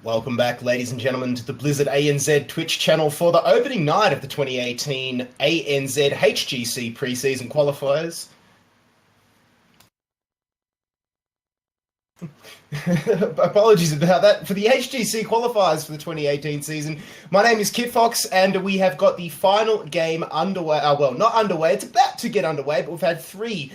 Welcome back, ladies and gentlemen, to the Blizzard ANZ Twitch channel for the opening night of the 2018 ANZ HGC Preseason Qualifiers. Apologies about that. For the HGC Qualifiers for the 2018 season, my name is Kit Fox, and we have got the final game underway. Well, not underway, it's about to get underway, but we've had three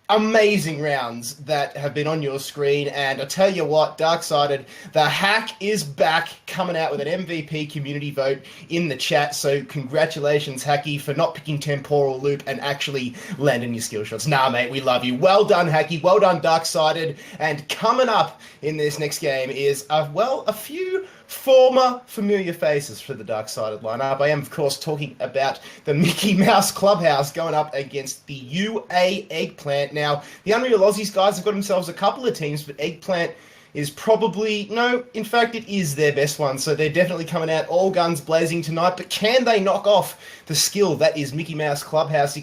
amazing rounds that have been on your screen, and I tell you what, Darksided, the hack is back, coming out with an MVP community vote in the chat, so congratulations, Hacky, for not picking Temporal Loop and actually landing your skill shots. Nah, mate, we love you. Well done, Hacky, well done, Darksided, and coming up in this next game is, a few former familiar faces for the Darksided lineup. I am, of course, talking about the Mickey Mouse Clubhouse going up against the UA Eggplant. Now, the Unreal Aussies guys have got themselves a couple of teams, but Eggplant is probably, no, in fact, it is their best one. So they're definitely coming out all guns blazing tonight. But can they knock off the skill that is Mickey Mouse Clubhouse?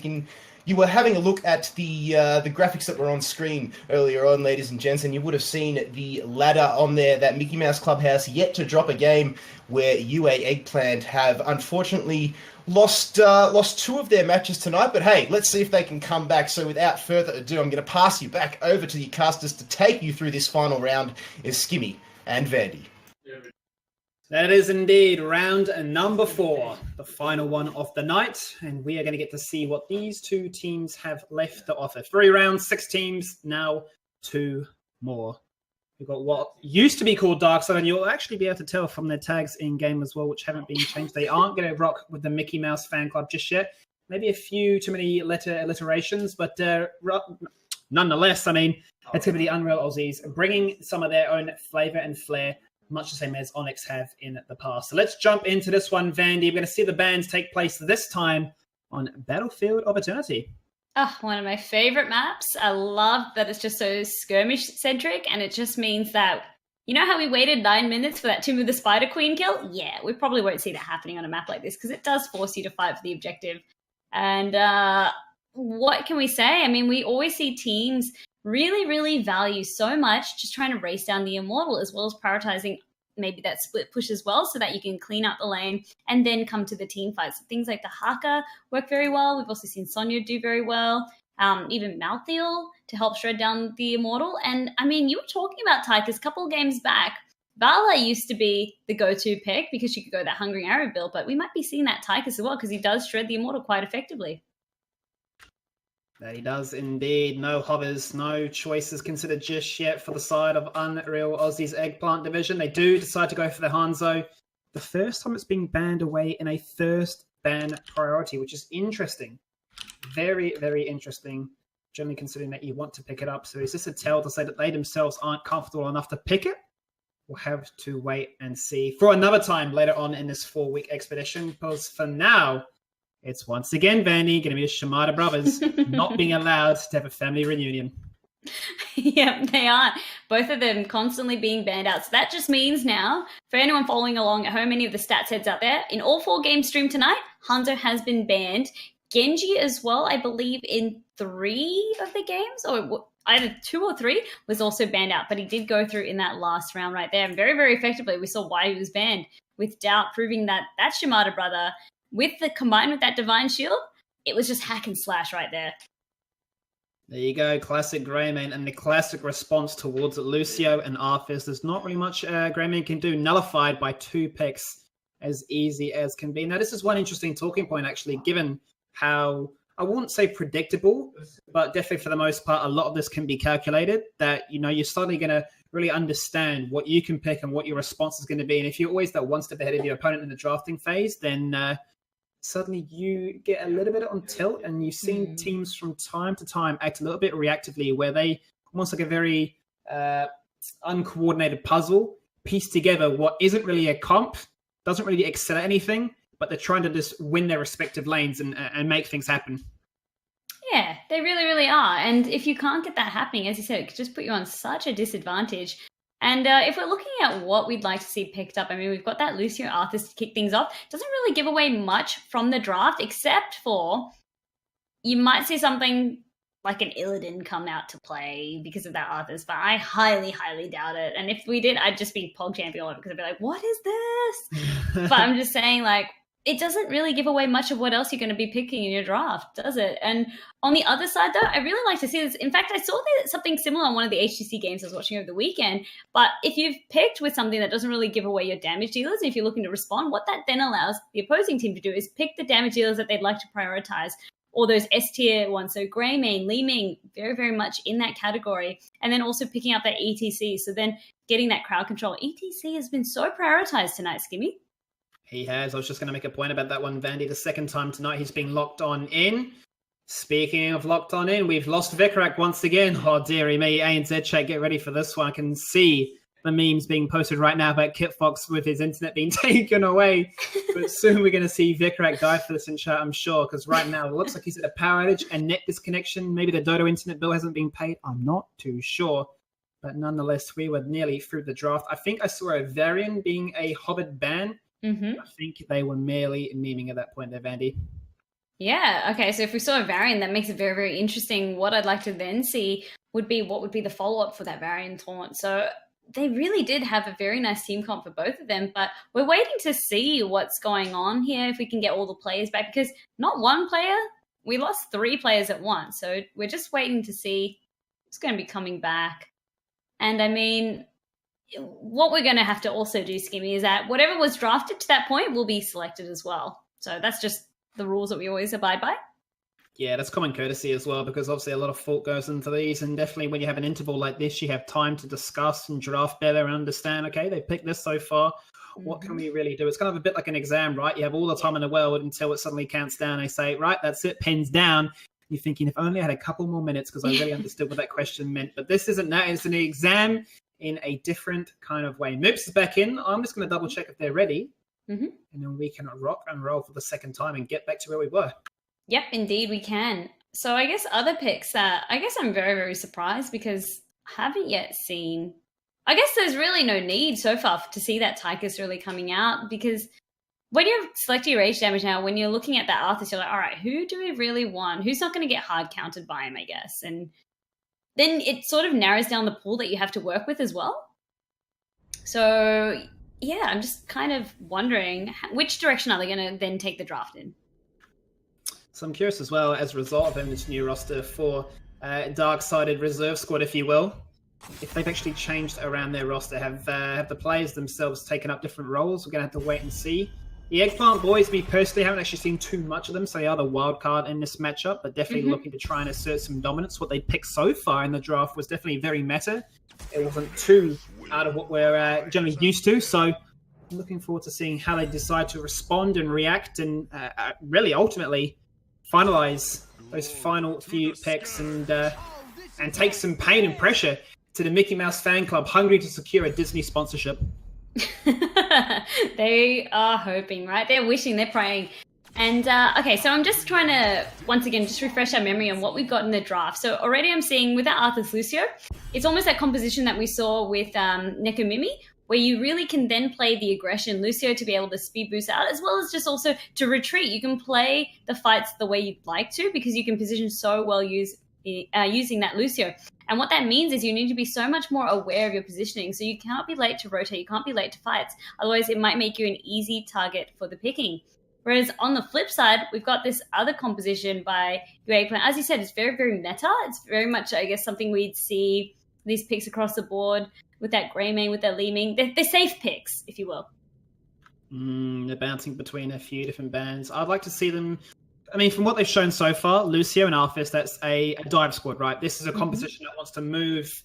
You were having a look at the graphics that were on screen earlier on, ladies and gents, and you would have seen the ladder on there, that Mickey Mouse Clubhouse yet to drop a game where UA Eggplant have unfortunately lost two of their matches tonight. But hey, let's see if they can come back. So without further ado, I'm going to pass you back over to the casters to take you through this final round is Skimmy and Vandy. That is indeed round number 4, the final one of the night, and we are going to get to see what these two teams have left to offer. 3 rounds, 6 teams, now 2 more. We've got what used to be called Darkside, and you'll actually be able to tell from their tags in-game as well, which haven't been changed. They aren't going to rock with the Mickey Mouse fan club just yet. Maybe a few too many letter alliterations, but nonetheless, I mean, it's going to be the Unreal Aussies bringing some of their own flavour and flair, much the same as Onyx have in the past. So let's jump into this one, Vandy. We're going to see the bans take place this time on Battlefield of Eternity. Oh, one of my favorite maps. I love that it's just so skirmish-centric, and it just means that, you know how we waited 9 minutes for that Tomb of the Spider Queen kill? Yeah, we probably won't see that happening on a map like this, because it does force you to fight for the objective. And what can we say? I mean, we always see teams really, really value so much just trying to race down the Immortal, as well as prioritizing maybe that split push as well, so that you can clean up the lane and then come to the team fights. Things like the Haka work very well. We've also seen Sonya do very well. Even Malthael to help shred down the Immortal. And I mean, you were talking about Tychus a couple of games back. Vala used to be the go-to pick because you could go that Hungering Arrow build, but we might be seeing that Tychus as well because he does shred the Immortal quite effectively. That he does indeed. No hovers, no choices considered just yet for the side of Unreal Aussies Eggplant division. They do decide to go for the Hanzo. The first time it's being banned away in a first ban priority, which is interesting. Very, very interesting, generally considering that you want to pick it up. So is this a tell to say that they themselves aren't comfortable enough to pick it? We'll have to wait and see for another time later on in this 4-week expedition, because for now, it's once again, Vanny, going to be the Shimada brothers not being allowed to have a family reunion. Yep, they are. Both of them constantly being banned out. So that just means now, for anyone following along at home, any of the stats heads out there, in all 4 games streamed tonight, Hanzo has been banned. Genji as well, I believe, in 3 of the games, or either 2 or 3, was also banned out. But he did go through in that last round right there. And very, very effectively, we saw why he was banned, with Doubt proving that that Shimada brother, combined with that Divine Shield, it was just hack and slash right there. There you go, classic Greymane, and the classic response towards Lucio and Arthas. There's not really much Greymane can do, nullified by 2 picks, as easy as can be. Now, this is one interesting talking point, actually, given how, I won't say predictable, but definitely for the most part, a lot of this can be calculated, that, you know, you're suddenly going to really understand what you can pick and what your response is going to be. And if you're always that one step ahead of your opponent in the drafting phase, then suddenly you get a little bit on tilt, and you've seen teams from time to time act a little bit reactively, where they almost like a very uncoordinated puzzle piece together what isn't really a comp, doesn't really excel at anything, but they're trying to just win their respective lanes and make things happen. Yeah, they really, really are. And if you can't get that happening, as you said, it could just put you on such a disadvantage. And if we're looking at what we'd like to see picked up, I mean, we've got that Lucio Arthas to kick things off. Doesn't really give away much from the draft, except for you might see something like an Illidan come out to play because of that Arthur's, but I highly, highly doubt it. And if we did, I'd just be Pog champion on it because I'd be like, what is this? But I'm just saying, like, it doesn't really give away much of what else you're going to be picking in your draft, does it? And on the other side, though, I really like to see this. In fact, I saw something similar on one of the HGC games I was watching over the weekend. But if you've picked with something that doesn't really give away your damage dealers, and if you're looking to respond, what that then allows the opposing team to do is pick the damage dealers that they'd like to prioritize, or those S tier ones. So Greymane, Li Ming, very, very much in that category. And then also picking up that ETC. So then getting that crowd control. ETC has been so prioritized tonight, Skimmy. He has. I was just going to make a point about that one, Vandy. The second time tonight, he's been locked on in. Speaking of locked on in, we've lost Vikrak once again. Oh, dearie me. ANZ chat, get ready for this one. I can see the memes being posted right now about Kitfox with his internet being taken away. But soon we're going to see Vikrak die for this in chat, I'm sure, because right now it looks like he's at a power outage and net disconnection. Maybe the Dodo internet bill hasn't been paid. I'm not too sure. But nonetheless, we were nearly through the draft. I think I saw a Varian being a Hobbit ban. I think they were merely memeing at that point there, Vandy. Yeah, okay, so if we saw a Varian, that makes it very, very interesting. What I'd like to then see would be what would be the follow-up for that Varian taunt. So they really did have a very nice team comp for both of them, but we're waiting to see what's going on here, if we can get all the players back, because not one player, we lost 3 players at once. So we're just waiting to see who's going to be coming back. And I mean, what we're going to have to also do, Skimmy, is that whatever was drafted to that point will be selected as well. So that's just the rules that we always abide by. Yeah, that's common courtesy as well, because obviously a lot of thought goes into these, and definitely when you have an interval like this, you have time to discuss and draft better and understand, okay, they picked this so far, what can we really do? It's kind of a bit like an exam, right? You have all the time in the world until it suddenly counts down. They say, right, that's it, pens down. You're thinking, if only I had a couple more minutes, because I really understood what that question meant. But this isn't that. It's an exam in a different kind of way. Moops is back in. I'm just going to double check if they're ready. And then we can rock and roll for the second time and get back to where we were. Yep, indeed we can. So I guess other picks that I guess I'm very, very surprised because I haven't yet seen. I guess there's really no need so far to see that Tychus really coming out, because when you're selecting your rage damage now, when you're looking at that Arthas, you're like, all right, who do we really want? Who's not going to get hard counted by him, I guess? And then it sort of narrows down the pool that you have to work with as well. So, yeah, I'm just kind of wondering which direction are they going to then take the draft in? So I'm curious as well, as a result of having this new roster for Dark-Sided Reserve Squad, if you will, if they've actually changed around their roster. Have the players themselves taken up different roles? We're going to have to wait and see. The Eggplant boys, me personally, haven't actually seen too much of them, so they are the wild card in this matchup, but definitely looking to try and assert some dominance. What they picked so far in the draft was definitely very meta. It wasn't too out of what we're generally used to, so I'm looking forward to seeing how they decide to respond and react and really ultimately finalize those final few picks and take some pain and pressure to the Mickey Mouse fan club, hungry to secure a Disney sponsorship. They are hoping, right? They're wishing, they're praying. And, okay, so I'm just trying to, once again, just refresh our memory on what we've got in the draft. So already I'm seeing, with that Arthas Lucio, it's almost that composition that we saw with Neko Mimi, where you really can then play the aggression Lucio to be able to speed boost out, as well as just also to retreat. You can play the fights the way you'd like to, because you can position so well using that Lucio. And what that means is you need to be so much more aware of your positioning. So you can't be late to rotate. You can't be late to fights. Otherwise, it might make you an easy target for the picking. Whereas on the flip side, we've got this other composition by Eggplant. As you said, it's very, very meta. It's very much, I guess, something we'd see these picks across the board with that Greymane, with that Li Ming. They're safe picks, if you will. They're bouncing between a few different bands. I'd like to see them. I mean, from what they've shown so far, Lucio and Arthas, that's a dive squad, right? This is a composition that wants to move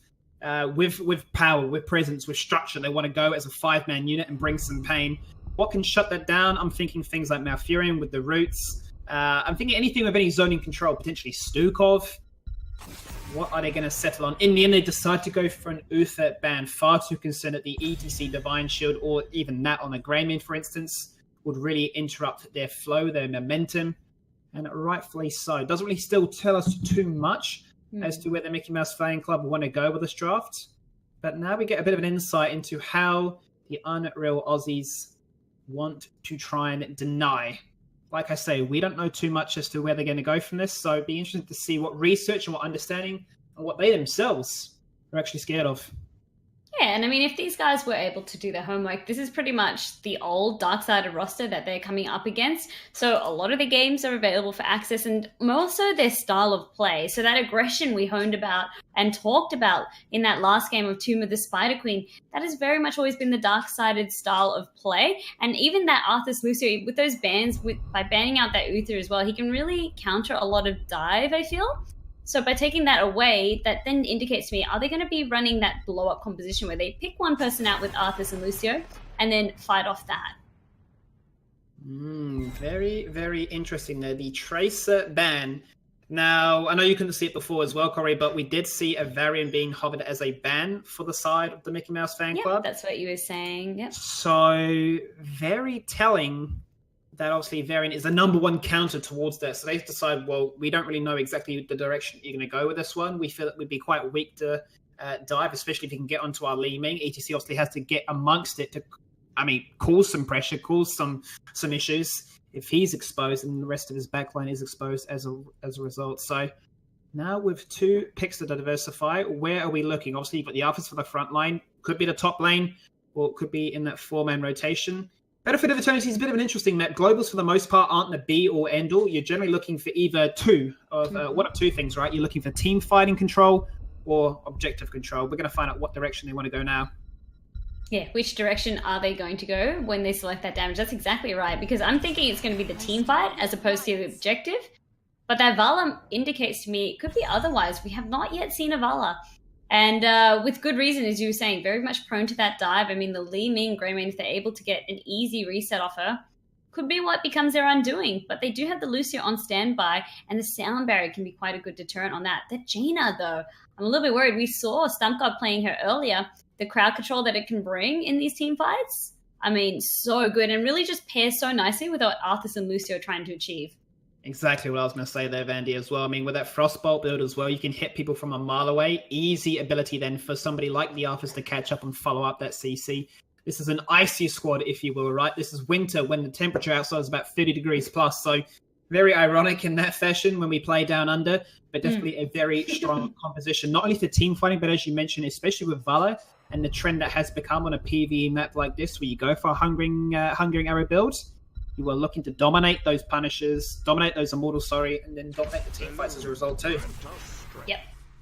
with power, with presence, with structure. They want to go as a 5-man unit and bring some pain. What can shut that down? I'm thinking things like Malfurion with the roots. I'm thinking anything with any zoning control, potentially Stukov. What are they going to settle on? In the end, they decide to go for an Uther ban, far too concerned at the ETC Divine Shield, or even that on a Greymane, for instance, would really interrupt their flow, their momentum. And rightfully so. It doesn't really still tell us too much as to where the Mickey Mouse fan club want to go with this draft. But now we get a bit of an insight into how the Unreal Aussies want to try and deny like I say, we don't know too much as to where they're going to go from this. So it'd be interesting to see what research and what understanding and what they themselves are actually scared of. Yeah, and I mean, if these guys were able to do their homework, this is pretty much the old dark-sided roster that they're coming up against. So a lot of the games are available for access, and more so their style of play. So that aggression we honed about and talked about in that last game of Tomb of the Spider Queen, that has very much always been the dark-sided style of play. And even that Arthas Lucio, with those bans, by banning out that Uther as well, he can really counter a lot of dive, I feel. So by taking that away, that then indicates to me, are they going to be running that blow-up composition where they pick one person out with Arthas and Lucio and then fight off that? Very, very interesting there. The Tracer ban. Now, I know you couldn't see it before as well, Corey, but we did see a variant being hovered as a ban for the side of the Mickey Mouse fan club. That's what you were saying. Yep. So very telling that obviously variant is the number one counter towards that. So they decide, well, we don't really know exactly the direction you're going to go with this one. We feel it would be quite weak to dive, especially if you can get onto our Li Ming. ETC obviously has to get amongst it to, cause some pressure, cause some issues if he's exposed and the rest of his backline is exposed as a result. So now with 2 picks to diversify, where are we looking? Obviously, you've got the Alphas for the front line. Could be the top lane, or it could be in that 4-man rotation. Benefit of Eternity is a bit of an interesting map. Globals, for the most part, aren't the be or end all. You're generally looking for either one of two things, right? You're looking for team fighting control or objective control. We're going to find out what direction they want to go now. Yeah, which direction are they going to go when they select that damage? That's exactly right, because I'm thinking it's going to be the team fight as opposed to the objective. But that Vala indicates to me it could be otherwise. We have not yet seen a Vala. And with good reason, as you were saying, very much prone to that dive. I mean, the Li Ming Greymane, if they're able to get an easy reset off her, could be what becomes their undoing. But they do have the Lucio on standby, and the sound barrier can be quite a good deterrent on that. The Jaina, though, I'm a little bit worried. We saw Stump God playing her earlier. The crowd control that it can bring in these team fights, I mean, so good, and really just pairs so nicely with what Arthas and Lucio are trying to achieve. Exactly what I was going to say there, Vandy, as well. I mean, with that Frostbolt build as well, you can hit people from a mile away. Easy ability then for somebody like the Alphas to catch up and follow up that CC. This is an icy squad, if you will, right? This is winter when the temperature outside is about 30 degrees plus. So very ironic in that fashion when we play down under, but definitely a very strong composition, not only for team fighting, but as you mentioned, especially with Vala and the trend that has become on a PvE map like this, where you go for a hungering arrow build. You are looking to dominate those Punishers, dominate those Immortals, and then dominate the team fights as a result too. Yep.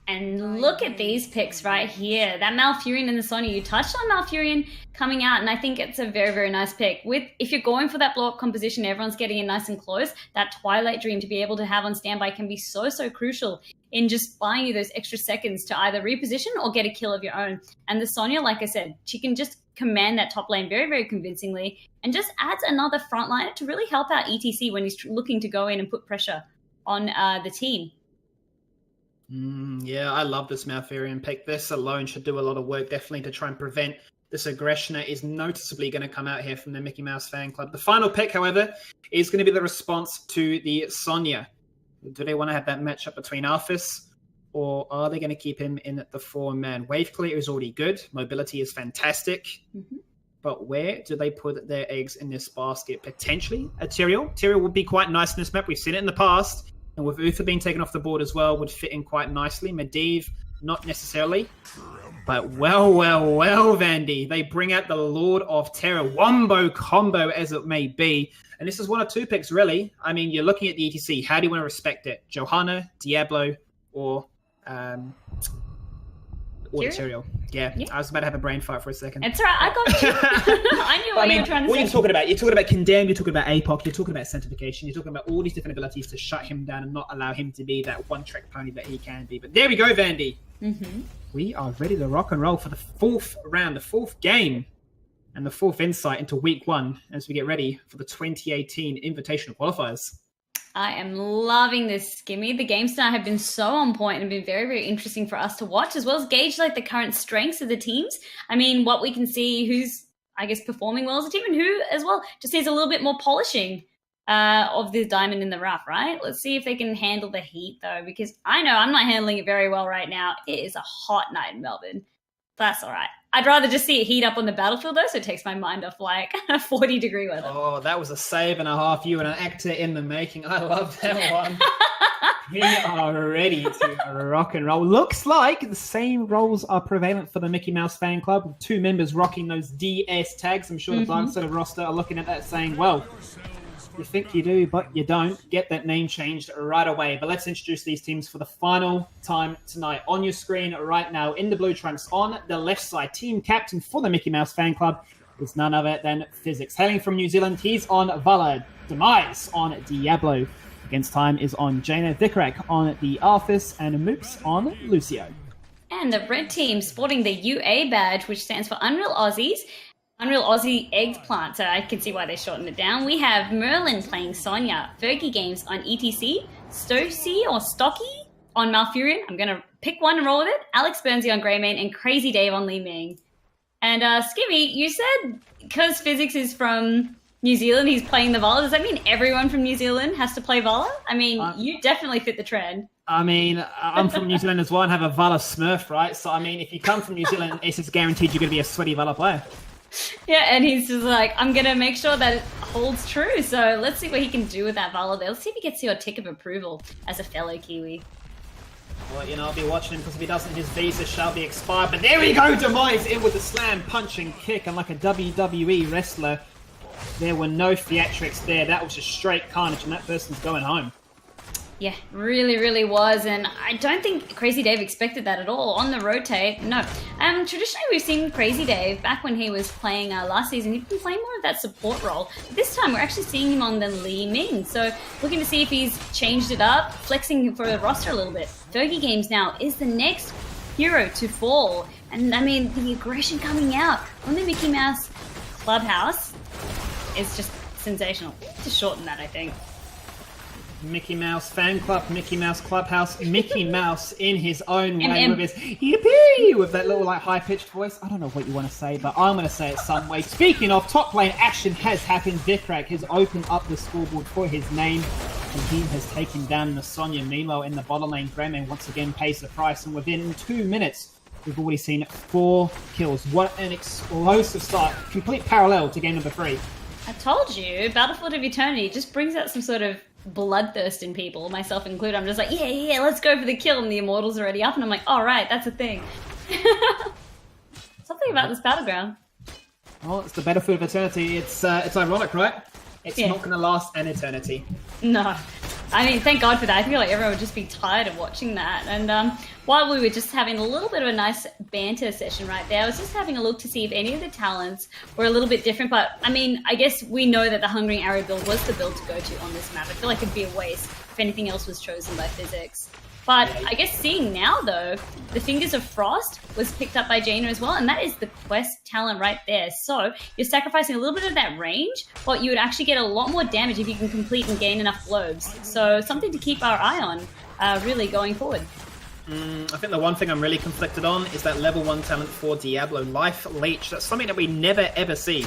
And look at these picks right here. That Malfurion and the Sonya. You touched on Malfurion coming out, and I think it's a very, very nice pick. If you're going for that blow-up composition, everyone's getting in nice and close, that Twilight Dream to be able to have on standby can be so, so crucial in just buying you those extra seconds to either reposition or get a kill of your own. And the Sonya, like I said, she can just command that top lane very, very convincingly and just adds another frontliner to really help out ETC when he's looking to go in and put pressure on the team. Yeah, I love this Malfurion pick. This alone should do a lot of work, definitely, to try and prevent this aggression that is noticeably going to come out here from the Mickey Mouse fan club. The final pick, however, is going to be the response to the Sonya. Do they want to have that matchup between Arthas, or are they going to keep him in the 4-man? Wave clear is already good. Mobility is fantastic. Mm-hmm. But where do they put their eggs in this basket? Potentially a Tyrael. Tyrael would be quite nice in this map. We've seen it in the past. And with Uther being taken off the board as well, would fit in quite nicely. Medivh, not necessarily. But well, Vandy. They bring out the Lord of Terror. Wombo combo as it may be. And this is one of 2 picks, really. I mean, you're looking at the ETC. How do you want to respect it? Johanna, Diablo, or Tyrael. Yeah, I was about to have a brain fight for a second. It's all right, I got you. I knew what you were trying to say. What are you talking about? You're talking about Condemn, you're talking about APOC, you're talking about Sanctification, you're talking about all these different abilities to shut him down and not allow him to be that one-trick pony that he can be. But there we go, Vandy. Mm-hmm. We are ready to rock and roll for the 4th round, the 4th game, and the 4th insight into week 1 as we get ready for the 2018 Invitational Qualifiers. I am loving this, Skimmy. The games tonight have been so on point and been very, very interesting for us to watch, as well as gauge like the current strengths of the teams. I mean, what we can see, who's, I guess, performing well as a team, and who, as well, just needs a little bit more polishing of the diamond in the rough, right? Let's see if they can handle the heat, though, because I know I'm not handling it very well right now. It is a hot night in Melbourne. That's all right. I'd rather just see it heat up on the battlefield, though, so it takes my mind off, like, 40-degree weather. Oh, that was a save and a half. You and an actor in the making. I love that one. We are ready to rock and roll. Looks like the same roles are prevalent for the Mickey Mouse fan club. 2 members rocking those DS tags. I'm sure the Dark Side of roster are looking at that saying, well, you think you do, but you don't. Get that name changed right away. But let's introduce these teams for the final time tonight. On your screen right now, in the blue trunks, on the left side, team captain for the Mickey Mouse fan club is none other than Physics. Hailing from New Zealand, he's on Vala. Demise on Diablo. Against Time is on Jaina. Vikarak on the Arthas. And Moops on Lucio. And the red team sporting the UA badge, which stands for Unreal Aussies. Unreal Aussie Eggplant, so I can see why they shortened it down. We have Merlin playing Sonya, Fergie Games on ETC, Stocy or Stocky on Malfurion. I'm going to pick one and roll with it. Alex Burnsy on Greymane and Crazy Dave on Li Ming. And Skimmy, you said because Physics is from New Zealand, he's playing the Vala. Does that mean everyone from New Zealand has to play Vala? I mean, you definitely fit the trend. I mean, I'm from New Zealand as well and have a Vala Smurf, right? So, I mean, if you come from New Zealand, it's just guaranteed you're going to be a sweaty Vala player. Yeah, and he's just like, I'm going to make sure that it holds true. So let's see what he can do with that Vala there. Let's see if he gets your tick of approval as a fellow Kiwi. Well, you know, I'll be watching him because if he doesn't, his visa shall be expired. But there we go, Demise in with the slam, punch and kick. And like a WWE wrestler, there were no theatrics there. That was just straight carnage, and that person's going home. Yeah, really, really was. And I don't think Crazy Dave expected that at all. On the rotate, no. Traditionally, we've seen Crazy Dave back when he was playing last season. He'd been playing more of that support role. But this time, we're actually seeing him on the Li Ming. So looking to see if he's changed it up, flexing for the roster a little bit. Fergie Games now is the next hero to fall. And I mean, the aggression coming out on the Mickey Mouse Clubhouse is just sensational. To shorten that, I think. Mickey Mouse fan club, Mickey Mouse Clubhouse, Mickey Mouse in his own way with his yippee, with that little like high-pitched voice. I don't know what you want to say, but I'm going to say it some way. Speaking of, top lane action has happened. Vikarak has opened up the scoreboard for his name, and he has taken down the Sonya. Meanwhile, in the bottom lane, Greymane once again pays the price, and within 2 minutes, we've already seen 4 kills. What an explosive start. Complete parallel to game number 3. I told you, Battlefield of Eternity just brings out some sort of bloodthirst in people, myself included. I'm just like, yeah, let's go for the kill, and the Immortal's already up, and I'm like, all right, that's a thing. Something about this battleground. Well, it's the Battlefield of Eternity. It's ironic, right? It's not going to last an eternity. No. I mean, thank God for that. I feel like everyone would just be tired of watching that. And while we were just having a little bit of a nice banter session right there, I was just having a look to see if any of the talents were a little bit different. But, I mean, I guess we know that the Hungering Arrow build was the build to go to on this map. I feel like it'd be a waste if anything else was chosen by Physics. But I guess seeing now, though, the Fingers of Frost was picked up by Jaina as well, and that is the quest talent right there. So you're sacrificing a little bit of that range, but you would actually get a lot more damage if you can complete and gain enough globes. So something to keep our eye on, really going forward. I think the one thing I'm really conflicted on is that level 1 talent for Diablo, Life Leech. That's something that we never ever see.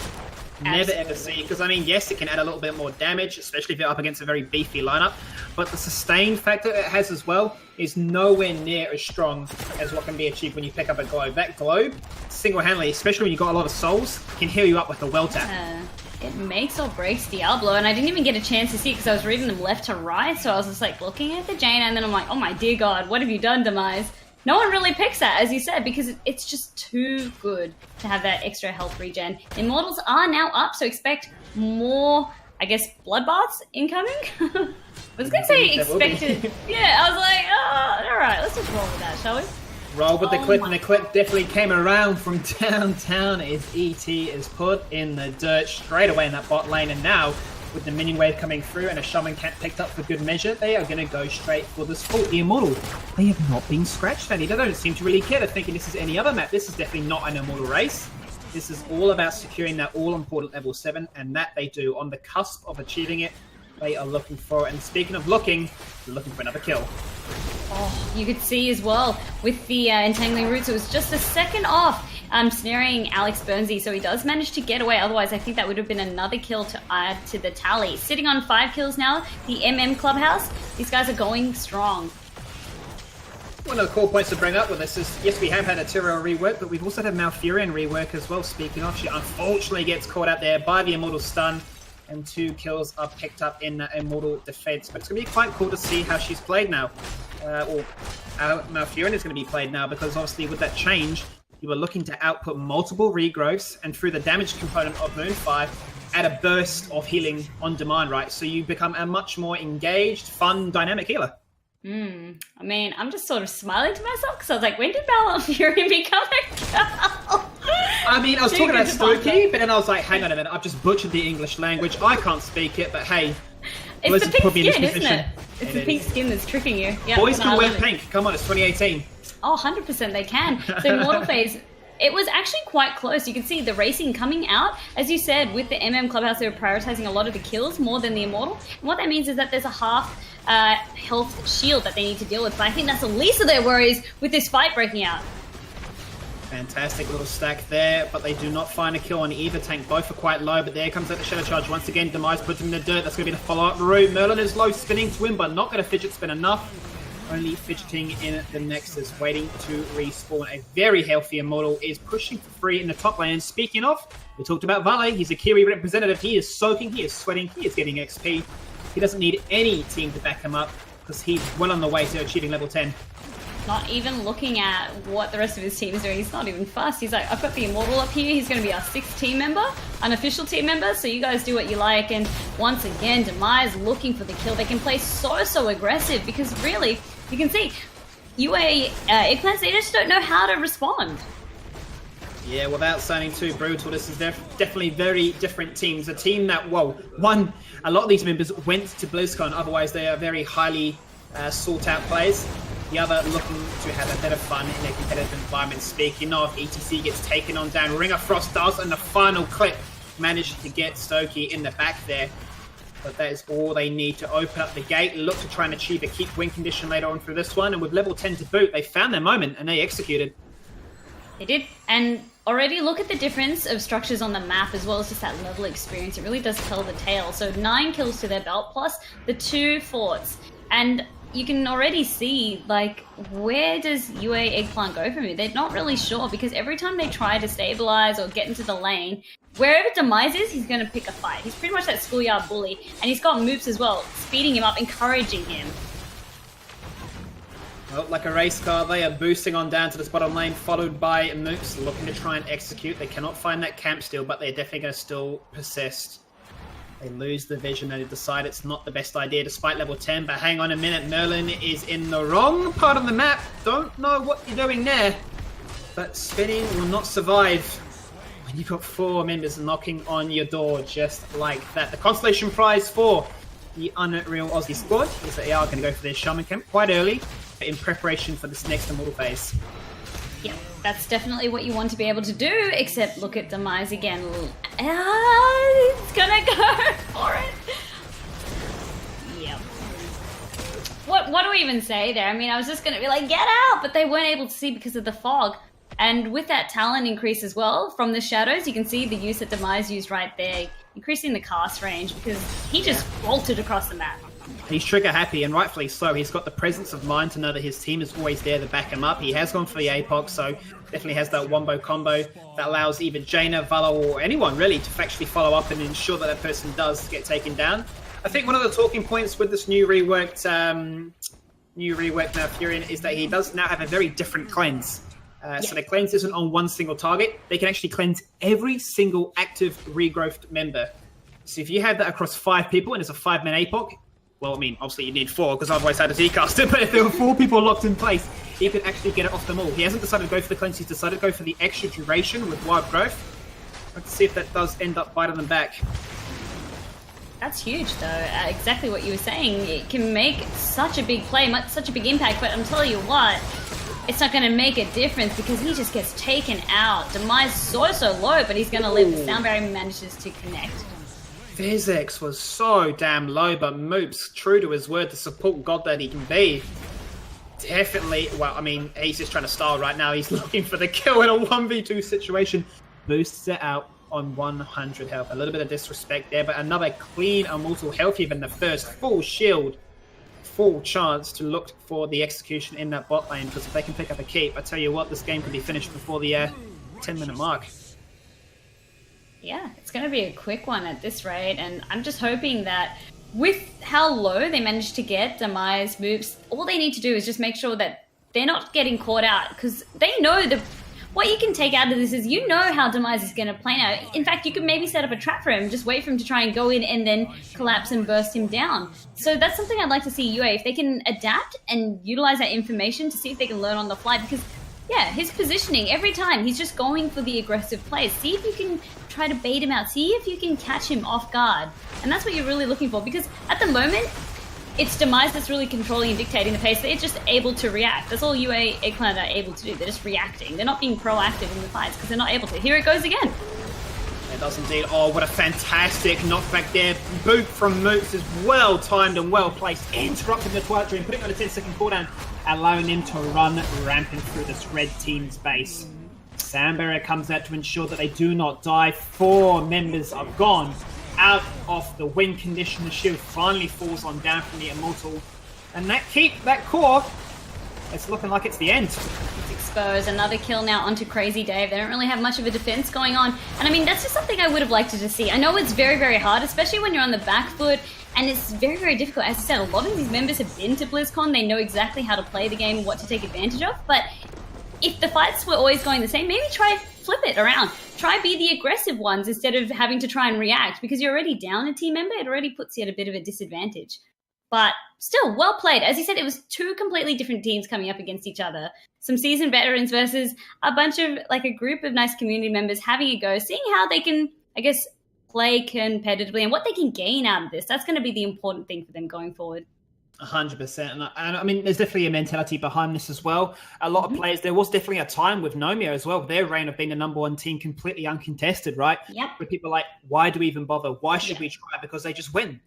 Never ever see, because I mean, yes, it can add a little bit more damage, especially if you're up against a very beefy lineup, but the sustain factor it has as well is nowhere near as strong as what can be achieved when you pick up a globe. That globe, single-handedly, especially when you've got a lot of souls, can heal you up like a well tap. It makes or breaks Diablo, and I didn't even get a chance to see it because I was reading them left to right, so I was just like looking at the Jaina, and then I'm like, oh my dear God, what have you done, Demise? No one really picks that, as you said, because it's just too good to have that extra health regen. Immortals are now up, so expect more, I guess, bloodbaths incoming. I was going to say expected. Yeah, I was like, oh, all right, let's just roll with that, shall we? Roll with the clip, and the clip definitely came around from downtown as ET is put in the dirt straight away in that bot lane, and now with the minion wave coming through and a shaman cat picked up for good measure, they are going to go straight for this full. The Immortal, they have not been scratched any. They don't seem to really care. They're thinking this is any other map. This is definitely not an Immortal race. This is all about securing that all-important level 7, and that they do. On the cusp of achieving it, they are looking for it. And speaking of looking, they're looking for another kill. Oh, you could see as well with the entangling roots, it was just a second off snaring Alex Burnsy, so he does manage to get away. Otherwise, I think that would have been another kill to add to the tally. Sitting on 5 kills now, the MM Clubhouse, these guys are going strong. One of the core points to bring up with this is, yes, we have had a Tyrael rework, but we've also had a Malfurion rework as well. Speaking of, she unfortunately gets caught out there by the Immortal Stun, and 2 kills are picked up in that Immortal defense. But it's going to be quite cool to see how she's played now, or how Malfurion is going to be played now, because obviously with that change, you were looking to output multiple regrowths, and through the damage component of Moonfire, add a burst of healing on demand, right? So you become a much more engaged, fun, dynamic healer. I mean, I'm just sort of smiling to myself because I was like, when did Malfurion become a girl? I mean, I was talking about Stokey, but then I was like, hang on a minute, I've just butchered the English language. I can't speak it, but hey. It's the pink skin, isn't it? It's the pink skin that's tricking you. Yeah, boys can wear pink. Come on, it's 2018. Oh, 100% they can. So Immortal Phase, it was actually quite close. You can see the racing coming out. As you said, with the Clubhouse, they were prioritizing a lot of the kills more than the Immortal. And what that means is that there's a half health shield that they need to deal with. But I think that's the least of their worries with this fight breaking out. Fantastic little stack there, but they do not find a kill on either tank. Both are quite low, but there comes out the Shadow Charge. Once again, Demise puts him in the dirt. That's going to be the follow-up route. Merlin is low, spinning to him, but not going to fidget spin enough. Only fidgeting in the Nexus, waiting to respawn. A very healthy Immortal is pushing for free in the top lane. And speaking of, we talked about Vale. He's a Kiwi representative. He is soaking, he is sweating, he is getting XP. He doesn't need any team to back him up because he's well on the way to achieving level 10. Not even looking at what the rest of his team is doing. He's not even fast. He's like, I've got the Immortal up here. He's going to be our 6th team member, unofficial team member. So you guys do what you like. And once again, Demise looking for the kill. They can play so aggressive because really, you can see, UA Eggplants, they just don't know how to respond. Yeah, without sounding too brutal, this is definitely very different teams. A team that, well, a lot of these members went to BlizzCon. Otherwise, they are very highly sought-out players. The other looking to have a bit of fun in a competitive environment. Speaking of, ETC gets taken on down. Ring of Frost does, and the final clip managed to get Stokey in the back there. But that is all they need to open up the gate. Look to try and achieve a keep win condition later on through this one. And with level 10 to boot, they found their moment and they executed. They did. And already look at the difference of structures on the map as well as just that level experience. It really does tell the tale. So 9 kills to their belt plus the 2 forts. And you can already see, like, where does UA Eggplant go from here? They're not really sure because every time they try to stabilize or get into the lane, wherever Demise is, he's going to pick a fight. He's pretty much that schoolyard bully. And he's got moops as well, speeding him up, encouraging him. Well, like a race car, they are boosting on down to this bottom lane, followed by moops looking to try and execute. They cannot find that camp still, but they're definitely going to still persist. They lose the vision and they decide it's not the best idea despite level 10, but hang on a minute, Merlin is in the wrong part of the map. Don't know what you're doing there, but spinning will not survive when you've got 4 members knocking on your door just like that. The consolation prize for the Unreal Aussie squad is that they are going to go for their Shaman Camp quite early in preparation for this next Immortal phase. Yeah, that's definitely what you want to be able to do, except look at Demise again. It's gonna go for it. Yep. What do we even say there? I mean, I was just gonna be like, get out, but they weren't able to see because of the fog. And with that talent increase as well from the shadows, you can see the use that Demise used right there, increasing the cast range because he just bolted across the map. He's trigger happy, and rightfully so. He's got the presence of mind to know that his team is always there to back him up. He has gone for the APOC, so definitely has that wombo combo that allows either Jaina, Vala, or anyone really to actually follow up and ensure that that person does get taken down. I think one of the talking points with this new reworked Malfurion is that he does now have a very different cleanse. So the cleanse isn't on one single target. They can actually cleanse every single active regrowth member. So if you have that across 5 people and it's a 5-man APOC, well, I mean, obviously you need 4 because otherwise how does he cast it? But if there were 4 people locked in place, he could actually get it off them all. He hasn't decided to go for the cleanse. He's decided to go for the extra duration with wild growth. Let's see if that does end up biting them back. That's huge, though. Exactly what you were saying. It can make such a big play, such a big impact. But I'm telling you what, it's not going to make a difference because he just gets taken out. Demise so low, but he's going to live. The sound barrier manages to connect. Vizex was so damn low, but Moops, true to his word, the support god that he can be, definitely, well, I mean, he's just trying to style right now. He's looking for the kill in a 1v2 situation. Boosts it out on 100 health. A little bit of disrespect there, but another clean Immortal, healthier than the first. Full shield. full chance to look for the execution in that bot lane, because if they can pick up a keep, I tell you what, this game could be finished before the 10-minute mark. Yeah, it's going to be a quick one at this rate, and I'm just hoping that with how low they managed to get Demise moves, all they need to do is just make sure that they're not getting caught out, because they know what you can take out of this is you know how Demise is going to play now. In fact, you could maybe set up a trap for him, just wait for him to try and go in and then collapse and burst him down. So that's something I'd like to see UA, if they can adapt and utilize that information to see if they can learn on the fly, because yeah, his positioning, every time, he's just going for the aggressive plays. See if you can try to bait him out. See if you can catch him off guard. And that's what you're really looking for, because at the moment, it's Demise that's really controlling and dictating the pace. They're just able to react. That's all UA Eggplant are able to do. They're just reacting. They're not being proactive in the fights because they're not able to. Here it goes again. It does indeed. Oh, what a fantastic knockback there. Boot from Mooks is well timed and well placed. Interrupting the Twilight Dream, putting on a 10-second cooldown, allowing him to run rampant through this red team's base. Sandberry comes out to ensure that they do not die. 4 members are gone out of the win condition. The shield finally falls on down from the Immortal. And that core, it's looking like it's the end. It's exposed. Another kill now onto Crazy Dave. They don't really have much of a defense going on. And I mean, that's just something I would have liked to see. I know it's very, very hard, especially when you're on the back foot. And it's very, very difficult. As I said, a lot of these members have been to BlizzCon. They know exactly how to play the game and what to take advantage of. But if the fights were always going the same, maybe try flip it around. Try be the aggressive ones instead of having to try and react, because you're already down a team member. It already puts you at a bit of a disadvantage. But still, well played. As you said, it was 2 completely different teams coming up against each other. Some seasoned veterans versus a bunch of, like, a group of nice community members having a go, seeing how they can, I guess, play competitively and what they can gain out of this. That's going to be the important thing for them going forward. 100%. And I mean, there's definitely a mentality behind this as well. A lot of players, there was definitely a time with Nomia as well, their reign of being the number 1 team completely uncontested, right? Yep. Where people are like, why do we even bother? Why should we try? Because they just win.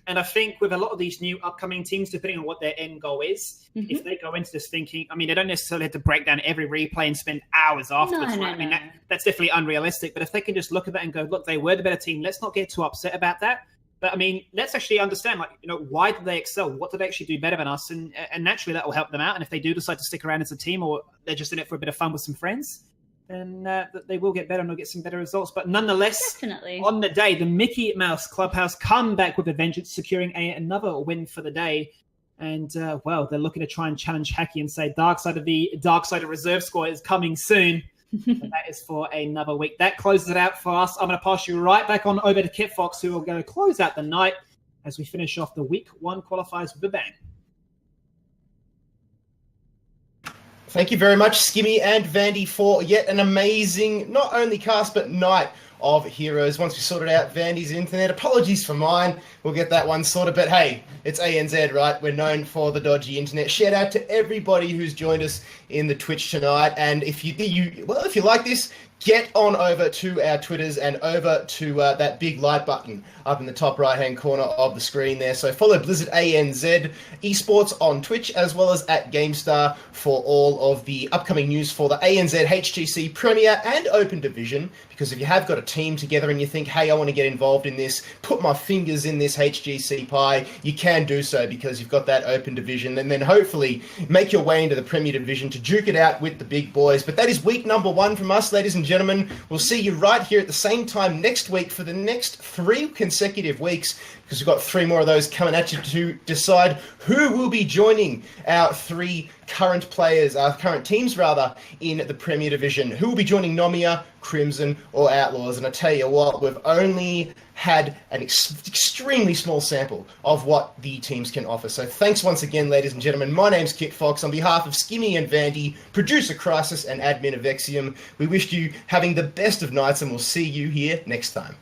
And I think with a lot of these new upcoming teams, depending on what their end goal is, if they go into this thinking, I mean, they don't necessarily have to break down every replay and spend hours afterwards. No, right? I mean, that's definitely unrealistic. But if they can just look at that and go, look, they were the better team, let's not get too upset about that. But I mean, let's actually understand, like, you know, why did they excel? What did they actually do better than us? And naturally, that will help them out. And if they do decide to stick around as a team, or they're just in it for a bit of fun with some friends, then they will get better and they'll get some better results. But nonetheless, definitely, on the day, the Mickey Mouse Clubhouse come back with a vengeance, securing another win for the day. And, well, they're looking to try and challenge Hacky and say Dark Side of Reserve score is coming soon. And that is for another week. That closes it out for us. I'm going to pass you right back on over to Kit Fox, who will go close out the night as we finish off the week 1 qualifiers with a bang. Thank you very much, Skimmy and Vandy, for yet an amazing, not only cast, but night of heroes. Once we sorted out Vandy's internet, apologies for mine. We'll get that one sorted. But hey, it's ANZ, right? We're known for the dodgy internet. Shout out to everybody who's joined us in the Twitch tonight. And if you like this, get on over to our Twitters and over to that big like button up in the top right-hand corner of the screen there. So follow Blizzard ANZ Esports on Twitch, as well as at GameStar, for all of the upcoming news for the ANZ HGC Premier and Open Division. Because if you have got a team together and you think, hey, I want to get involved in this, put my fingers in this HGC pie, you can do so because you've got that Open Division, and then hopefully make your way into the Premier Division to duke it out with the big boys. But that is week number 1 from us, ladies and gentlemen. We'll see you right here at the same time next week for the next 3 consecutive weeks, because we've got 3 more of those coming at you to decide who will be joining our 3 current teams in the Premier Division. Who will be joining Nomia, Crimson, or Outlaws? And I tell you what, we've only had an extremely small sample of what the teams can offer. So thanks once again, ladies and gentlemen. My name's Kit Fox. On behalf of Skimmy and Vandy, producer Crisis, and admin of Exium, we wish you having the best of nights, and we'll see you here next time.